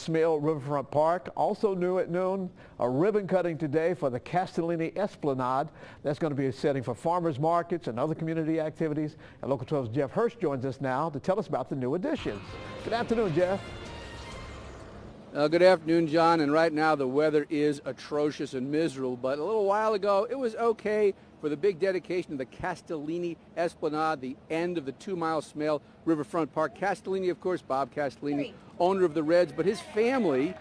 Smale Riverfront Park. Also new at noon, a ribbon cutting today for the Castellini Esplanade. That's going to be a setting for farmers markets and other community activities. And Local 12's Jeff Hirsch joins us now to tell us about the new additions. Good afternoon, Jeff. Good afternoon, John. And right now the weather is atrocious and miserable, but a little while ago it was okay for the big dedication of the Castellini Esplanade, the end of the 2-mile Smale Riverfront Park. Castellini, of course, Bob Castellini, owner of the Reds, but his family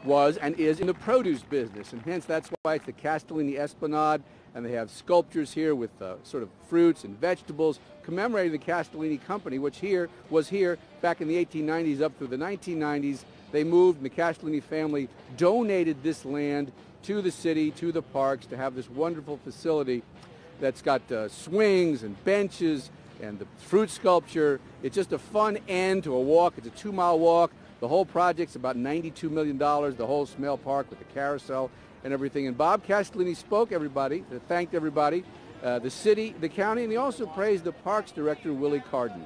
was and is in the produce business, and hence that's why it's the Castellini Esplanade, and they have sculptures here with sort of fruits and vegetables commemorating the Castellini Company, which was here back in the 1890s up through the 1990s. They moved, and the Castellini family donated this land to the city, to the parks, to have this wonderful facility that's got swings and benches and the fruit sculpture. It's just a fun end to a walk. It's a 2-mile walk. The whole project's about $92 million, the whole Smale Park with the carousel and everything. And Bob Castellini thanked everybody, the city, the county, and he also praised the parks director, Willie Carden.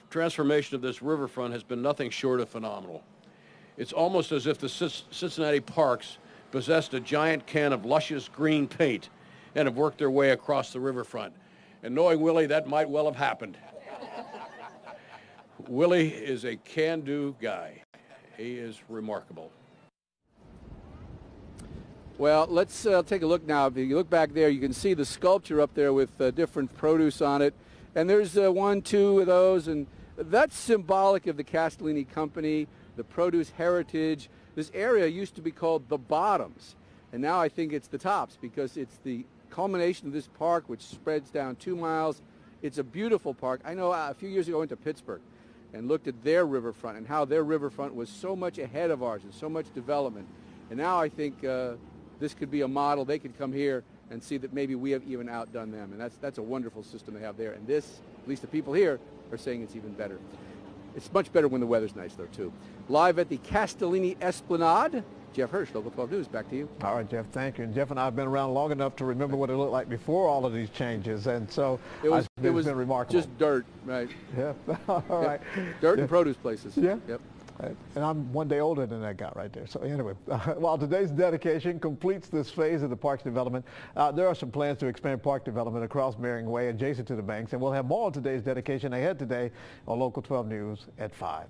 Transformation of this riverfront has been nothing short of phenomenal. It's almost as if the Cincinnati parks possessed a giant can of luscious green paint and have worked their way across the riverfront. And knowing Willie, that might well have happened. Willie is a can-do guy. He is remarkable. Well, let's take a look now. If you look back there, you can see the sculpture up there with different produce on it. And there's 1, 2 of those, and that's symbolic of the Castellini Company, the produce heritage. This area used to be called the Bottoms, and now I think it's the Tops because it's the culmination of this park, which spreads down 2 miles. It's a beautiful park. I know a few years ago I went to Pittsburgh and looked at their riverfront and how their riverfront was so much ahead of ours and so much development. And now I think this could be a model. They could come here and see that maybe we have even outdone them. And that's a wonderful system they have there. And this, at least the people here, are saying it's even better. It's much better when the weather's nice, though, too. Live at the Castellini Esplanade, Jeff Hirsch, Local 12 News. Back to you. All right, Jeff, thank you. And Jeff and I have been around long enough to remember what it looked like before all of these changes. And so it was been remarkable. Just dirt, right? Yeah, all right. Dirt and produce places. Yeah. Yep. And I'm one day older than that guy right there. So anyway, while today's dedication completes this phase of the park's development, there are some plans to expand park development across Marion Way adjacent to the banks. And we'll have more on today's dedication ahead today on Local 12 News at 5.